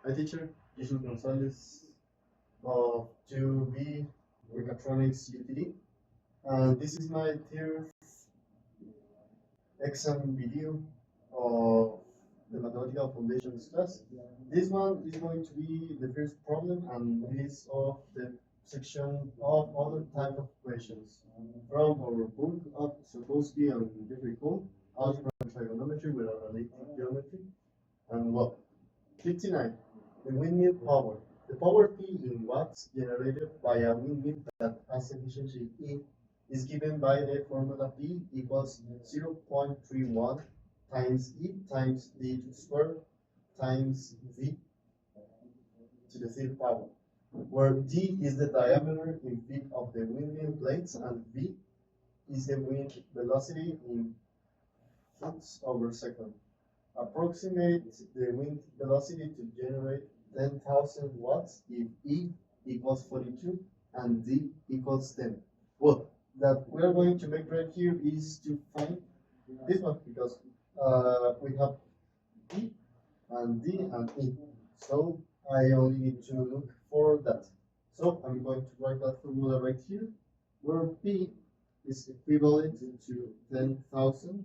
Hi teacher, Jesus Gonzalez of 2B Mechatronics UTD. And this is my third exam video of the Mathematical Foundations class. This one is going to be the first problem and it is of the section of other type of questions from our book of Sapolsky and Jeffrey Cole, Algebra and Trigonometry with Analytic Geometry. And what? 59. The windmill power. The power P in watts generated by a windmill that has efficiency E is given by the formula P equals 0.31 times E times D to the square times V to the third power, where D is the diameter in feet of the windmill blades and V is the wind velocity in foot/second. Approximate the wind velocity to generate 10,000 watts if E equals 42 and D equals 10. Well, that we're going to make right here is to find this one because we have E and D and E. So I only need to look for that. So I'm going to write that formula right here, where P is equivalent to 10,000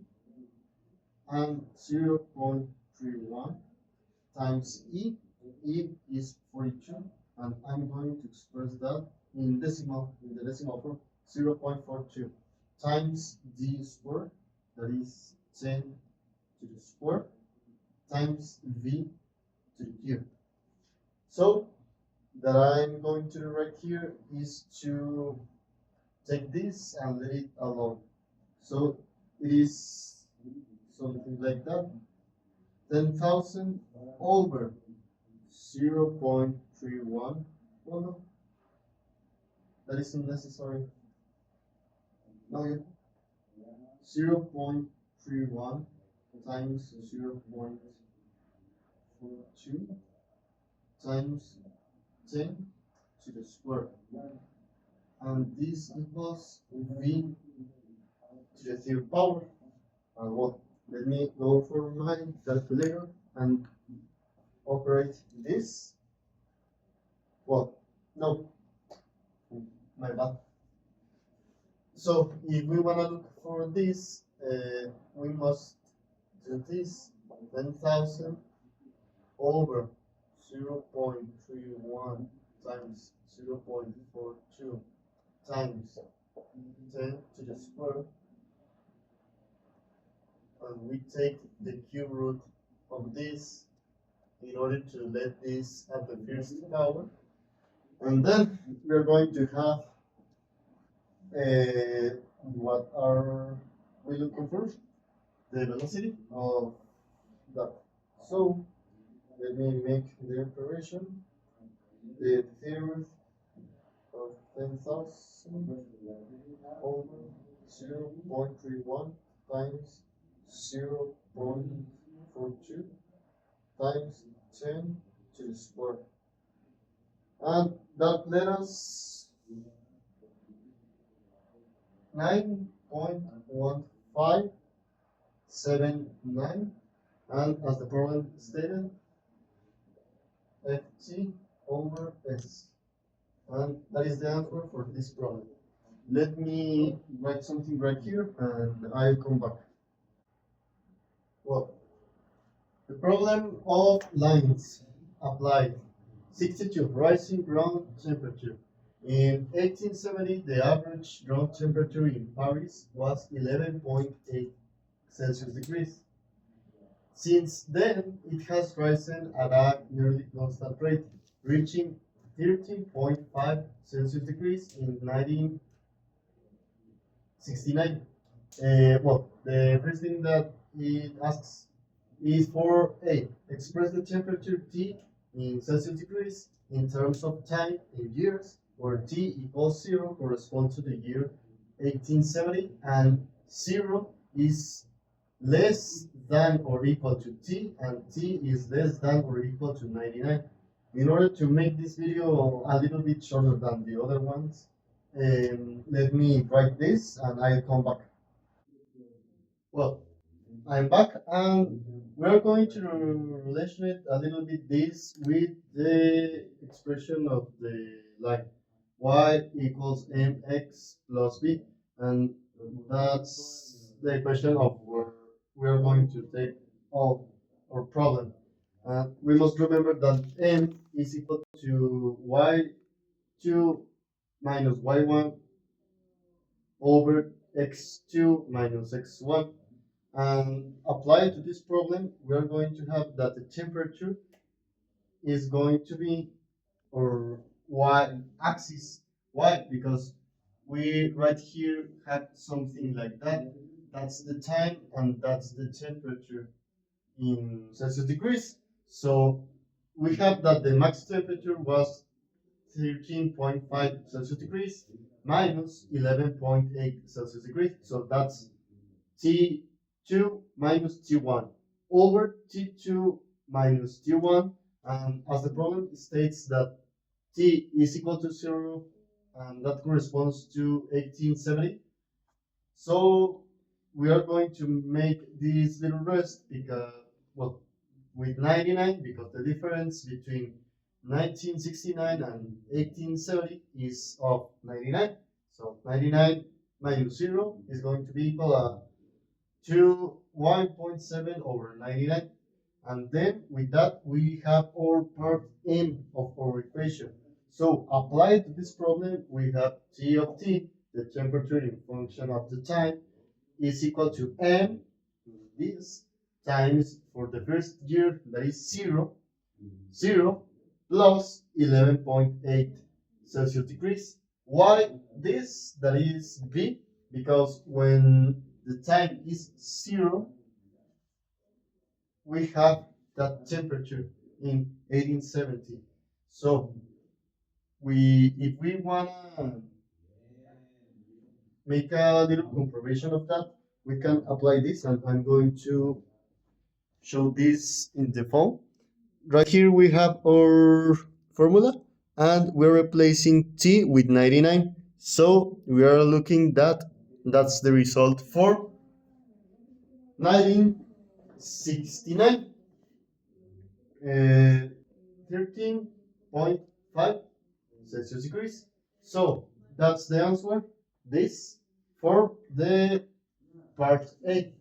and 0.31 times E. E is 42, and I'm going to express that in the decimal form, 0.42 times D squared, that is 10 to the square, times V to the cube. So that I'm going to do right here is to take this and let it alone. So it is something like that. 10,000 over 0.31. Oh no, that is unnecessary. No, 0.31 times 0.42 times 10 to the square. And this equals V to the third power. And what? Let me go for my calculator and operate this. Well, no, my bad. So if we want to look for this, we must do this 10,000 over 0.31 times 0.42 times 10 to the square, and we take the cube root of this in order to let this at the first power, and then we're going to have what are we looking for? The velocity of that. So let me make the operation. The third of 10,000 over 0.31 times 0.42 times 10 to the square. And that let us 9.1579, and as the problem stated, Ft over S. And that is the answer for this problem. Let me write something right here and I'll come back. Well, the problem of lines applied. 62, rising ground temperature. In 1870, the average ground temperature in Paris was 11.8 Celsius degrees. Since then, it has risen at a nearly constant rate, reaching 13.5 Celsius degrees in 1969. Well, the first thing that it asks is for A, express the temperature T in Celsius degrees in terms of time in years, where T equals 0 corresponds to the year 1870, and 0 is less than or equal to T, and T is less than or equal to 99. In order to make this video a little bit shorter than the other ones, let me write this and I'll come back. Well, I'm back, and we're going to relate a little bit this with the expression of the line y equals mx plus b, and that's the equation of where we're going to take all our problem. We must remember that m is equal to y2 minus y1 over x2 minus x1. And applied to this problem, we are going to have that the temperature is going to be or y axis. Why? Because we right here have something like that. That's the time and that's the temperature in Celsius degrees. So we have that the max temperature was 13.5 Celsius degrees minus 11.8 Celsius degrees. So that's T2 minus T1 over T2 minus T1. And as the problem states that T is equal to 0, and that corresponds to 1870. So we are going to make this little rest because, well, with 99, because the difference between 1969 and 1870 is of 99. So 99 minus 0 is going to be equal to 1.7 over 99. And then with that, we have our part m of our equation. So applied to this problem, we have T of t, the temperature in function of the time, is equal to m, this, times for the first year, that is 0, 0, plus 11.8 Celsius degrees. Why this? That is b, because when the time is 0, we have that temperature in 1870. So if we wanna make a little comparison of that, we can apply this, and I'm going to show this in the phone. Right here we have our formula, and we're replacing t with 99. So we are looking that's the result for 1969. 13.5 Celsius degrees. So that's the answer. This for the part A.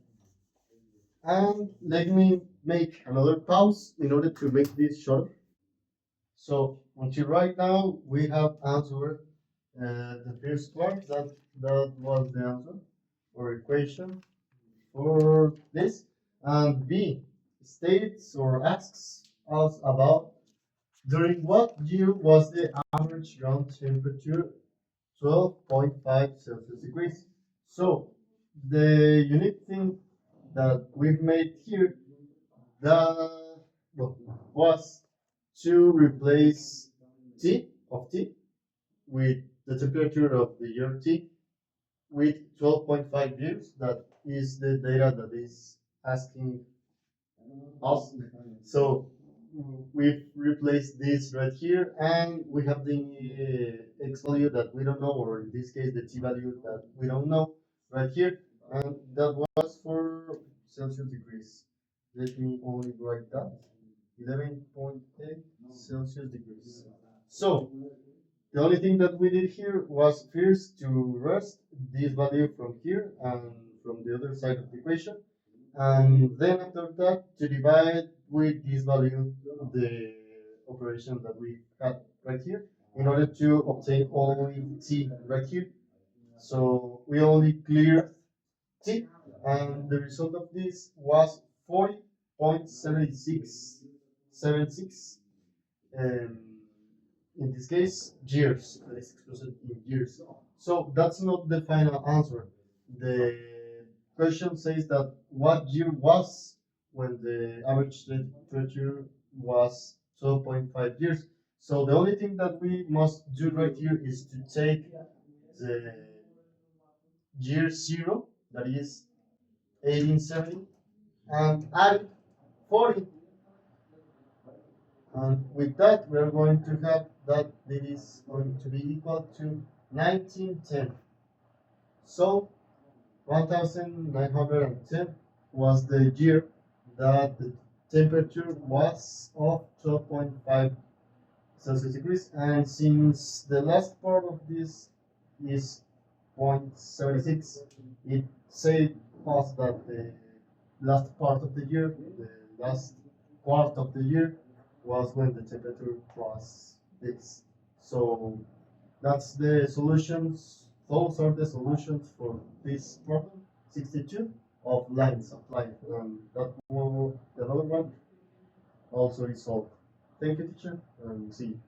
And let me make another pause in order to make this short. So until right now, we have answered the first part. That was the answer or equation for this. And B states or asks us about during what year was the average ground temperature 12.5 Celsius degrees? So the unique thing that we've made here that was to replace T of T with the temperature of the year T with 12.5 years. That is the data that is asking us. So we've replaced this right here, and we have the x value that we don't know, or in this case, the t value that we don't know right here. And that was for Celsius degrees. Let me only write that 11.8 Celsius degrees. So the only thing that we did here was first to rest this value from here and from the other side of the equation, and then after that to divide with this value the operation that we had right here in order to obtain only t right here. So we only cleared t, and the result of this was 40.7676 um, in this case years, that is expressed in years. So that's not the final answer. The question says that what year was when the average temperature was 12.5 years. So the only thing that we must do right here is to take the year 0, that is 1870, and add 40. And with that, we are going to have that it is going to be equal to 1910. So 1910 was the year that the temperature was of 12.5 Celsius degrees, and since the last part of this is 0.76, it said us that the last part of the year, the last quarter of the year, was when the temperature was this. So that's the solutions. Those are the solutions for this problem, 62 of lines of life. And that will, the other one also is solved. Thank you, teacher, and see you.